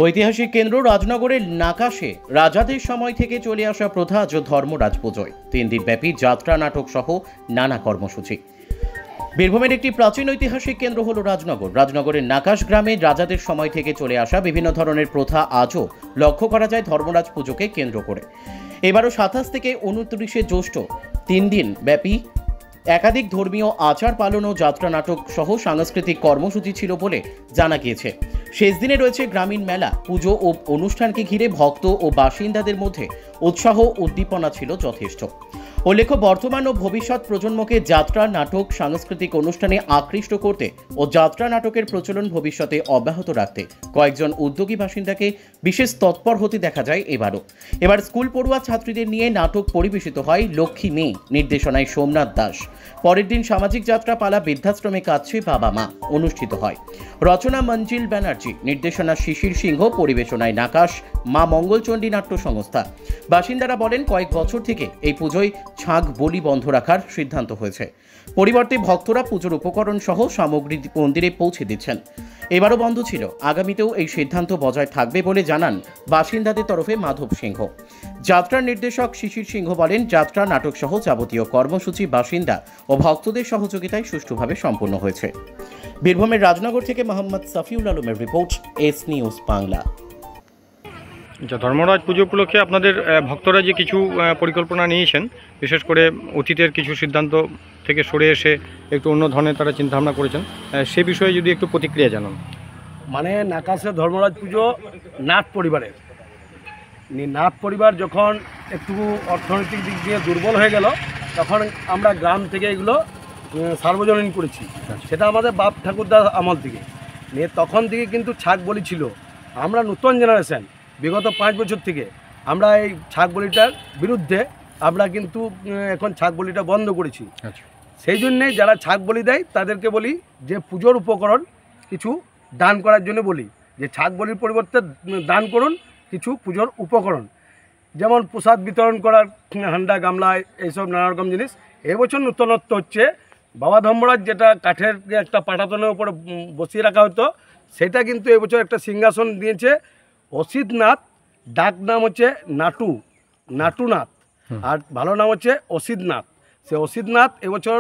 ঐতিহাসিক কেন্দ্র রাজনগরের নাকাশে রাজাদের সময় থেকে চলে আসা প্রথা আজ ধর্মরাজ পুজোয় 3 দিন ব্যাপী যাত্রা নাটক সহ নানা কর্মসূচি। বীরভূমের একটি প্রাচীন ঐতিহাসিক কেন্দ্র হল রাজনগর। রাজনগরের নাকাশ গ্রামে রাজাদের সময় থেকে চলে আসা বিভিন্ন ধরনের প্রথা আজও লক্ষ্য করা যায় ধর্মরাজ পুজোকে কেন্দ্র করে। এবারও 27 থেকে 29 জ্যৈষ্ঠ 3 দিন ব্যাপী একাধিক ধর্মীয় আচার পালন ও যাত্রা নাটক সহ সাংস্কৃতিক কর্মসূচি ছিল বলে জানা গিয়েছে। শেষ দিনে রয়েছে গ্রামীণ মেলা। পুজো ও অনুষ্ঠানকে ঘিরে ভক্ত ও বাসিন্দাদের মধ্যে উৎসাহ উদ্দীপনা ছিল যথেষ্ট। উল্লেখ্য, বর্তমান ও ভবিষ্যৎ প্রজন্মকে যাত্রা নাটক সাংস্কৃতিক অনুষ্ঠানে আকৃষ্ট করতে ও যাত্রা নাটকের প্রচলন ভবিষ্যতে অব্যাহত রাখতে কয়েকজন উদ্যোগী বাসিন্দাকে বিশেষ তৎপর হতে দেখা যায়। এবার স্কুল পড়ুয়া ছাত্রীদের নিয়ে নাটক পরিবেশিত হয়। লক্ষ্মী মেয়ে নির্দেশনায় সোমনাথ দাস। পরের দিন সামাজিক যাত্রা পালা বৃদ্ধাশ্রমে কাঁদছে বাবা মা অনুষ্ঠিত হয়। রচনা মঞ্জিল ব্যানার্জি, নির্দেশনা শিশির সিংহ, পরিবেশনায় নাকাশ মা মঙ্গলচণ্ডী নাট্য সংস্থা। বাসিন্দারা বলেন, কয়েক বছর থেকে এই পুজোয় ছাগ বলি বন্ধ রাখার সিদ্ধান্ত হয়েছে। পরিবর্তে ভক্তরা পুজোর উপকরণ সহ সামগ্রী মন্দিরে পৌঁছে দিচ্ছেন। এবারও বন্ধ ছিল, আগামীতেও এই সিদ্ধান্ত বজায় থাকবে বলে জানান বাসিন্দাদের তরফে মাধব সিংহ। যাত্রার নির্দেশক শিশির সিংহ বলেন, যাত্রা নাটক সহ যাবতীয় কর্মসূচি বাসিন্দা ও ভক্তদের সহযোগিতায় সুষ্ঠুভাবে সম্পন্ন হয়েছে। বীরভূমের রাজনগর থেকে মোহাম্মদ সাফিউল আলমের report, S news Bangla. Dharmaraj পুজো উপলক্ষে আপনাদের ভক্তরা যে কিছু পরিকল্পনা নিয়েছেন, বিশেষ করে অতীতের কিছু সিদ্ধান্ত থেকে সরে এসে একটু অন্য ধরনের তারা চিন্তাভাবনা করেছেন, সে বিষয়ে যদি একটু প্রতিক্রিয়া জানান। মানে নাকাশে ধর্মরাজ পুজো নাথ পরিবারের নাথ পরিবার যখন একটু অর্থনৈতিক দিক দিয়ে দুর্বল হয়ে গেল, তখন আমরা গ্রাম থেকে এগুলো সার্বজনীন করেছি। সেটা আমাদের বাপ ঠাকুরদার আমল থেকে নিয়ে তখন থেকে কিন্তু ছাগ বলি ছিল। আমরা নতুন জেনারেশন বিগত 5 বছর থেকে আমরা এই ছাগ বলিটার বিরুদ্ধে আমরা কিন্তু এখন ছাগ বলিটা বন্ধ করেছি। সেই জন্যে যারা ছাগ বলি দেয় তাদেরকে বলি যে পুজোর উপকরণ কিছু দান করার জন্য বলি যে ছাগ বলির পরিবর্তে দান করুন কিছু পুজোর উপকরণ, যেমন প্রসাদ বিতরণ করার হান্ডা গামলা এইসব নানা রকম জিনিস। এবছর নূতনত্ব হচ্ছে বাবা ধর্মরাজ, যেটা কাঠের একটা পাটাতনের উপরে বসিয়ে রাখা হতো, সেটা কিন্তু এবছর একটা সিংহাসন দিয়েছে অসিতনাথ। ডাক নাম হচ্ছে নাটুনাথ, আর ভালো নাম হচ্ছে অসিতনাথ। সে অসিতনাথ এবছর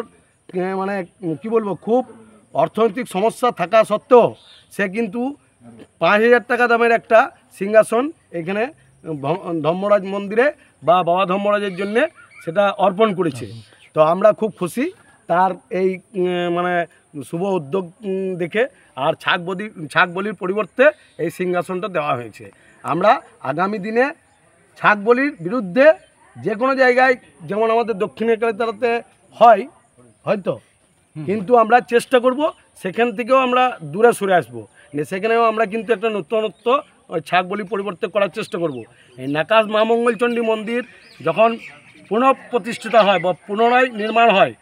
মানে কি বলবো, খুব অর্থনৈতিক সমস্যা থাকা সত্ত্বেও সে কিন্তু 5,000 টাকা দামের একটা সিংহাসন এখানে ধর্মরাজ মন্দিরে বা বাবা ধর্মরাজের জন্যে সেটা অর্পণ করেছে। তো আমরা খুব খুশি তার এই মানে শুভ উদ্যোগ দেখে। আর ছাগ বলির পরিবর্তে এই সিংহাসনটা দেওয়া হয়েছে। আমরা আগামী দিনে ছাগ বলির বিরুদ্ধে যে কোনো জায়গায়, যেমন আমাদের দক্ষিণের কালীতলাতে হয়তো, কিন্তু আমরা চেষ্টা করব সেখান থেকেও আমরা দূরে সরে আসবো, সেখানেও আমরা কিন্তু একটা নতুনত্ব ছাগ বলি পরিবর্তে করার চেষ্টা করব। এই নাকাশ মা মঙ্গলচণ্ডী মন্দির যখন পুনঃপ্রতিষ্ঠিত হয় বা পুনরায় নির্মাণ হয়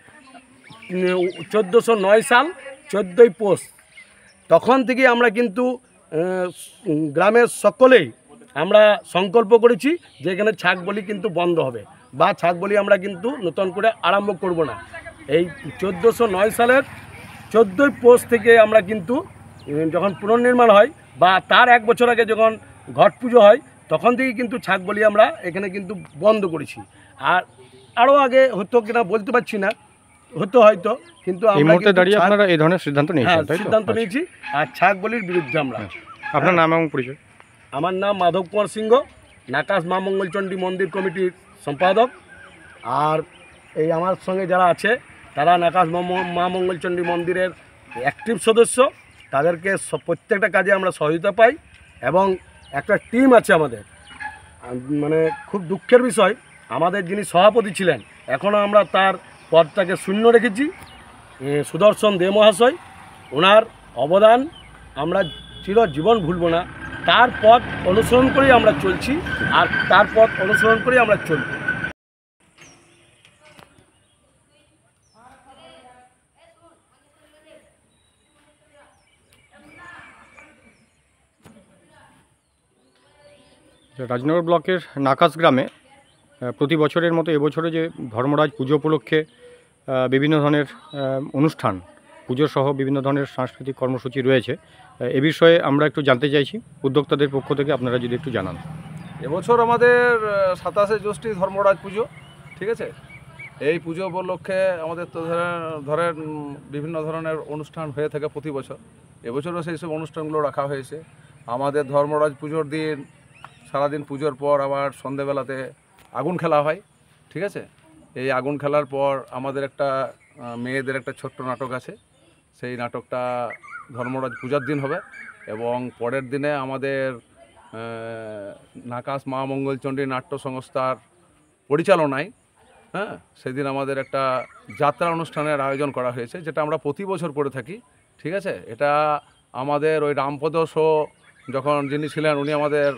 1409 সাল 14ই পৌষ, তখন থেকে আমরা কিন্তু গ্রামের সকলেই আমরা সংকল্প করেছি যে এখানে ছাগ বলি কিন্তু বন্ধ হবে বা ছাগ বলি আমরা কিন্তু নতুন করে আরম্ভ করব না। এই 1409 সালের 14ই পৌষ থেকে আমরা কিন্তু যখন পুনর্নির্মাণ হয় বা তার 1 বছর আগে যখন ঘট পুজো হয়, তখন থেকেই কিন্তু ছাগ বলি আমরা এখানে কিন্তু বন্ধ করেছি। আর আরও আগে হতো কিনা বলতে পারছি না, হয়তো, কিন্তু এই মুহূর্তে দাঁড়িয়ে আপনারা এই ধরনের সিদ্ধান্ত নিয়েছেন? সিদ্ধান্ত নিয়েছি। আর ছাগ বলির বিরুদ্ধে আমরা। আপনার নাম এবং পরিচয়? আমার নাম মাধব কুমার সিংহ, নাকাশ মা মঙ্গলচণ্ডী মন্দির কমিটির সম্পাদক। আর এই আমার সঙ্গে যারা আছে তারা নাকাশ মা মঙ্গলচণ্ডী মন্দিরের অ্যাক্টিভ সদস্য। তাদেরকে প্রত্যেকটা কাজে আমরা সহযোগিতা পাই এবং একটা টিম আছে আমাদের। মানে খুব দুঃখের বিষয়, আমাদের যিনি সভাপতি ছিলেন এখনও আমরা তার পদটাকে শূন্য রেখেছি, সুদর্শন দে মহাশয়। ওনার অবদান আমরা চিরজীবন ভুলব না। তার পথ অনুসরণ করেই আমরা চলছি আর তার পথ অনুসরণ করেই আমরা চলব। রাজনগর ব্লকের নাকাশ গ্রামে প্রতি বছরের মতো এবছরে যে ধর্মরাজ পুজো উপলক্ষে বিভিন্ন ধরনের অনুষ্ঠান পুজো সহ বিভিন্ন ধরনের সাংস্কৃতিক কর্মসূচি রয়েছে। এ বিষয়ে আমরা একটু জানতে চাইছি উদ্যোক্তাদের পক্ষ থেকে, আপনারা যদি একটু জানান। এবছর আমাদের 27শে জ্যৈষ্ঠী ধর্মরাজ পুজো, ঠিক আছে। এই পুজো উপলক্ষে আমাদের তো ধরেন বিভিন্ন ধরনের অনুষ্ঠান হয়ে থাকে প্রতি বছর। এবছরও সেই সব অনুষ্ঠানগুলো রাখা হয়েছে। আমাদের ধর্মরাজ পুজোর দিন সারাদিন পুজোর পর আবার সন্ধেবেলাতে আগুন খেলা হয়, ঠিক আছে। এই আগুন খেলার পর আমাদের একটা মেয়েদের একটা ছোট্ট নাটক আছে, সেই নাটকটা ধর্মরাজ পূজার দিন হবে। এবং পরের দিনে আমাদের নাকাশ মা মঙ্গলচণ্ডী নাট্য সংস্থার পরিচালনায় সেদিন আমাদের একটা যাত্রা অনুষ্ঠানের আয়োজন করা হয়েছে, যেটা আমরা প্রতি বছর করে থাকি, ঠিক আছে। এটা আমাদের ওই রামপদ শো যখন যিনি ছিলেন উনি আমাদের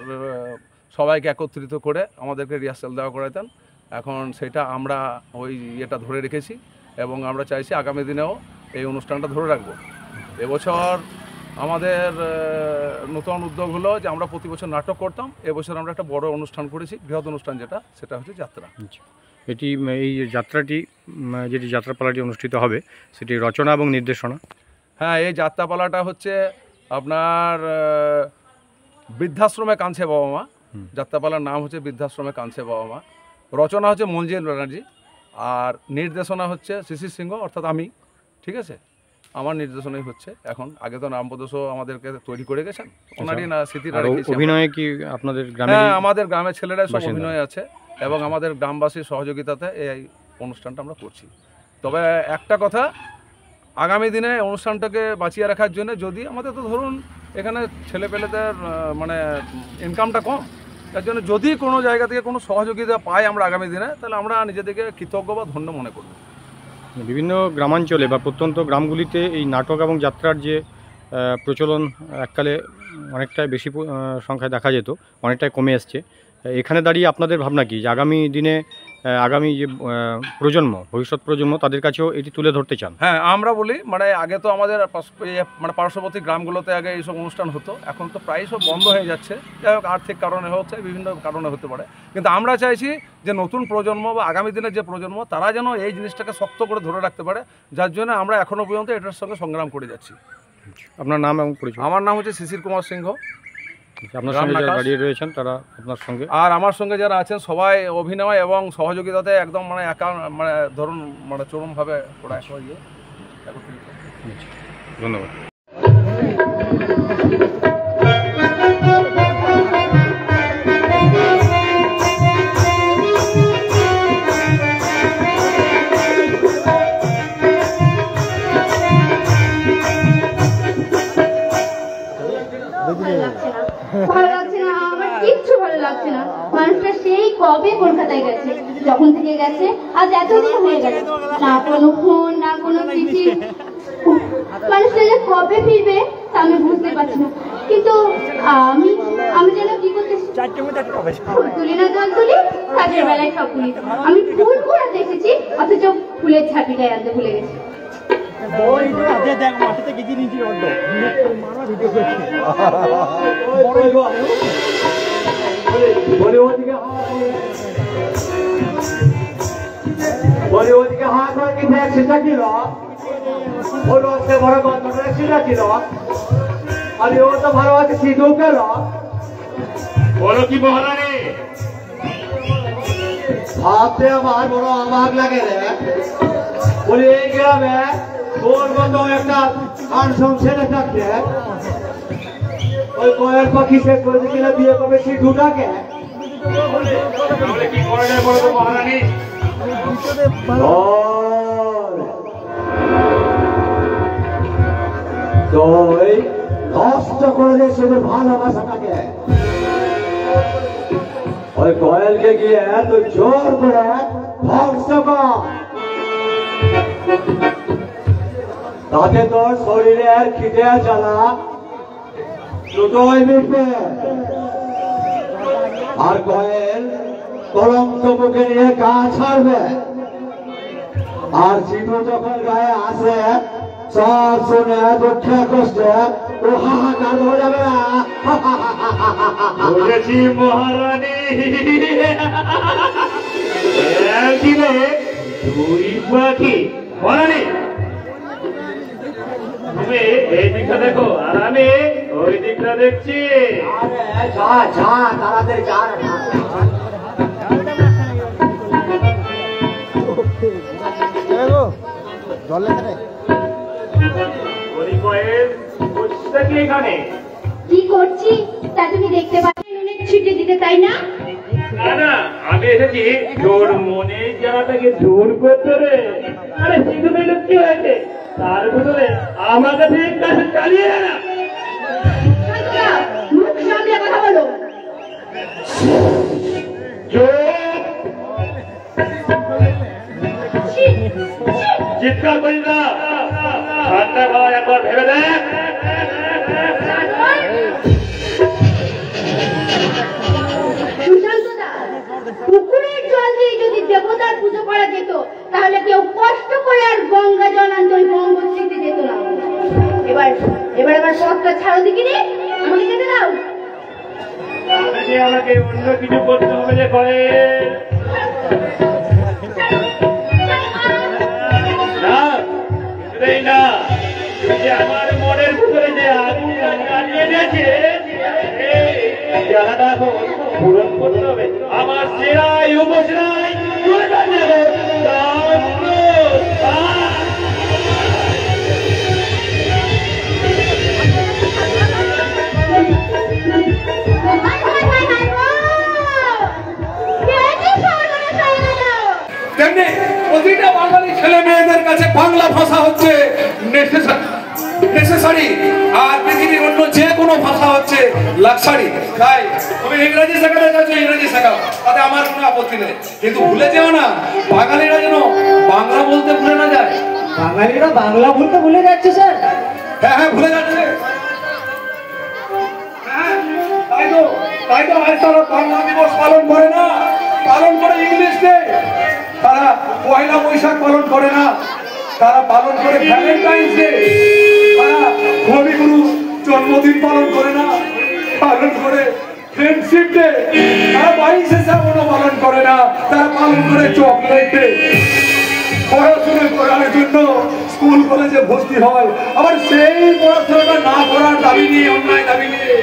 সবাইকে একত্রিত করে আমাদেরকে রিহার্সাল দেওয়া করাতেন। এখন সেটা আমরা ওই এটা ধরে রেখেছি এবং আমরা চাইছি আগামী দিনেও এই অনুষ্ঠানটা ধরে রাখবো। এবছর আমাদের নতুন উদ্যোগ হলো যে আমরা প্রতি বছর নাটক করতাম, এবছর আমরা একটা বড় অনুষ্ঠান করেছি, বৃহৎ অনুষ্ঠান সেটা হচ্ছে যাত্রা। এটি এই যাত্রাটি যেটি যাত্রাপালাটি অনুষ্ঠিত হবে সেটি রচনা এবং নির্দেশনা। হ্যাঁ, এই যাত্রাপালাটা হচ্ছে আপনার বৃদ্ধাশ্রমে কাঁদছে বাবা মা। যাত্রাপালার নাম হচ্ছে বৃদ্ধাশ্রমে কাঁদছে বাবা মা। রচনা হচ্ছে মঞ্জিল ব্যানার্জি আর নির্দেশনা হচ্ছে শিশির সিংহ অর্থাৎ আমি, ঠিক আছে। আমার নির্দেশনাই হচ্ছে এখন। আগে তো রামপদ শো আমাদেরকে তৈরি করে গেছেন, ওনারই না স্মৃতিটা রেখেছি। অভিনয়ে কি আপনাদের গ্রামে? হ্যাঁ, আমাদের গ্রামের ছেলেরাই সব অভিনয় আছে এবং আমাদের গ্রামবাসীর সহযোগিতাতে এই অনুষ্ঠানটা আমরা করছি। তবে একটা কথা, আগামী দিনে অনুষ্ঠানটাকে বাঁচিয়ে রাখার জন্য যদি আমাদের তো ধরুন এখানে ছেলেপেলেদের মানে ইনকামটা কম, তার জন্য যদি কোনো জায়গা থেকে কোনো সহযোগিতা পাই আমরা আগামী দিনে, তাহলে আমরা নিজেদেরকে কৃতজ্ঞ বা ধন্য মনে করব। বিভিন্ন গ্রামাঞ্চলে বা প্রত্যন্ত গ্রামগুলিতে এই নাটক এবং যাত্রার যে প্রচলন এককালে অনেকটাই বেশি সংখ্যায় দেখা যেত, অনেকটাই কমে এসছে। এখানে দাঁড়িয়ে আপনাদের ভাবনা কি যে আগামী দিনে আগামী যে প্রজন্ম, ভবিষ্যৎ প্রজন্ম, তাদের কাছেও এটি তুলে ধরতে চান? হ্যাঁ, আমরা বলি মানে আগে তো আমাদের মানে পার্শ্ববর্তী গ্রামগুলোতে আগে এইসব অনুষ্ঠান হতো, এখন তো প্রায় সব বন্ধ হয়ে যাচ্ছে। যাই হোক, আর্থিক কারণে হচ্ছে, বিভিন্ন কারণে হতে পারে, কিন্তু আমরা চাইছি যে নতুন প্রজন্ম বা আগামী দিনের যে প্রজন্ম তারা যেন এই জিনিসটাকে শক্ত করে ধরে রাখতে পারে, যার জন্য আমরা এখনও পর্যন্ত এটার সঙ্গে সংগ্রাম করে যাচ্ছি। আপনার নাম এবং পরিচয়? আমার নাম হচ্ছে শিশির কুমার সিংহ। আপনার সঙ্গে যারা দাঁড়িয়ে রয়েছেন তারা আপনার সঙ্গে? আর আমার সঙ্গে যারা আছেন সবাই অভিনয় এবং সহযোগিতাতে একদম মানে একা মানে ধরুন মানে চরমভাবে ওরা একত্রিত। ধন্যবাদ। ভালো লাগছে না, আমার কিচ্ছু ভালো লাগছে না। মানুষটা সেই কবে কলকাতায় গেছে, যখন থেকে গেছে আজ এতদিন হয়ে গেছে, না কোনো ফোন না কোনো চিঠি। মানুষটা যে কবে ফিরবে তা আমি বুঝতে পারছি না। কিন্তু আমি যেন কি করতেছি, ফুল তুলি না জল তুলি, কাজের বেলায় সব তুলি। আমি ফুল ঘোরাতে এসেছি অথচ ফুলের ঝাঁপিটাই আনতে ভুলে গেছি। ভালো আছে সিঁদুর গেল বলো কি মহারানী? ভাবতে আমার বড় অবাক লাগে রে। বলি এই গ্রামে তোর মতো একটা আনসম ছেলে থাকতে ওই কয়ের পাখি শেষ করেছে কিনা বিয়ে করবে সিঁদুরটাকে? কি করে যায় বলো তো মহারানী? তুই নষ্ট করে দিয়ে শুধু ভালোবাসাটাকে ওই কয়েলকে গিয়ে তুই জোর করে ধ্বংস কর, তাতে তোর শরীরের খিদে জ্বালা দুটোই মিটবে। আর কয়েল কলঙ্ক মুখে নিয়ে গা ছাড়বে, আর সিঁদুর যখন গায়ে আসে সব শুনে দুঃখে কষ্টে ও হাহাকার হয়ে যাবে। বলেছি মহারানী, দুই পাখি মহারানী তুমি এই দিকটা দেখো আর আমি ওই দিকটা দেখছি। যা যা তাড়াতাড়ি যা এখানে কি করছি তা তুমি দেখতে পাচ্ছ, নুনের ছিটে দিতে, তাই না? না না, আমি এসেছি তোর মনে জ্বালাটাকে দূর করতে রে। আরে সিধু মেয়ের কি হয়েছে তার ভিতরে আমার কাছে কাছে চালিয়ে না। মুখ সামলে কথা বলো। চিৎকার করি না, ঠান্ডা খাওয়া একবার ভেবে দেখ। পুকুরের জল দিয়ে যদি দেবতার পুজো করা যেত তাহলে কেউ কষ্ট করে আর গঙ্গা জল আনতে ওই গঙ্গোত্রীতে যেত না। এবার এবার এবার পথটা ছাড়ো দেখিনি, আমাকে যেতে দাও। আমাকে অন্য কিছু করতে হবে যে করে না, আমার মনের ভিতরে যে আগুনটা জ্বালিয়ে দিয়েছে জ্বালাটা পূরণ করতে হবে। আমার সেরাই উপসেরাই তেমনি প্রতিটা বাঙালি ছেলে মেয়েদের কাছে বাংলা ভাষা হচ্ছে নেসেসারি, আর পৃথিবীর অন্য যে কোনো ভাষা হচ্ছে লাক্সারি। তাই তুমি ইংরেজি শেখাতে চাচ্ছ, ইংরেজি শেখাও, তাতে আমার কোনো আপত্তি নেই, কিন্তু ভুলে যেও না বাঙালিরা যেন বাংলা বলতে ভুলে না যায়। বাঙালিরা বাংলা বলতে ভুলে যাচ্ছে স্যার। হ্যাঁ হ্যাঁ, ভুলে যাচ্ছে। হ্যাঁ, তাই তো আজ তারা বাংলা দিবস পালন করে না, পালন করে ইংলিশ ডে। তারা পয়লা বৈশাখ পালন করে না, তারা পালন করে ভ্যালেন্টাইন্স ডে। তারা কবিগুরু জন্মদিন পালন করে না, পালন করে ফ্রেন্ডশিপ ডে। তারা 22শে শ্রাবণ পালন করে না, তারা পালন করে চকলেট ডে। পড়াশোনা করার জন্য স্কুল কলেজে ভর্তি হয়, আবার সেই পড়াশোনাটা না করার দাবি নিয়ে, অন্যায় দাবি নিয়ে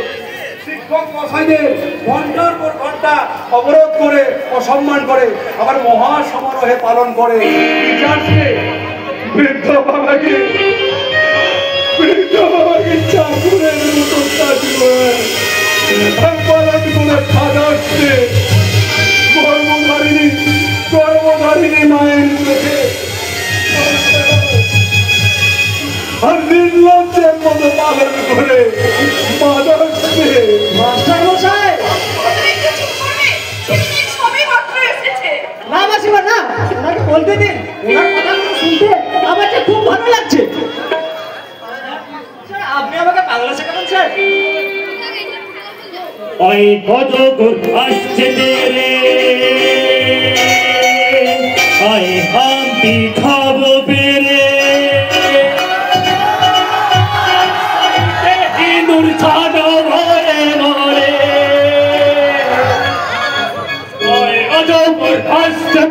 শিক্ষক মশাইদের ঘন্টার পর ঘন্টা অবরোধ করে অসম্মান করে, আবার মহা সমারোহে পালন করে। বৃদ্ধ বাবাকে চাকুরের মতো পালন করে খাদাচ্ছে গর্ভধারিণী মায়ের চোখে আর নির্লজ্জের মতো পালন করে মাদাচ্ছে। মাস্টার মশাই না মাসিমা না, ওনাকে বলতে দিন, ওনার কথাগুলো শুনতে আমার যে খুব ভালো লাগছে। আপনি আমাকে বাংলা শেখাবেন স্যার? ওই গজগর আসছে রে, ওই হাম্পি খাবো বেরে, ইঁদুর ছাড়ো ভরে ভরে, ওই গজগর আসছে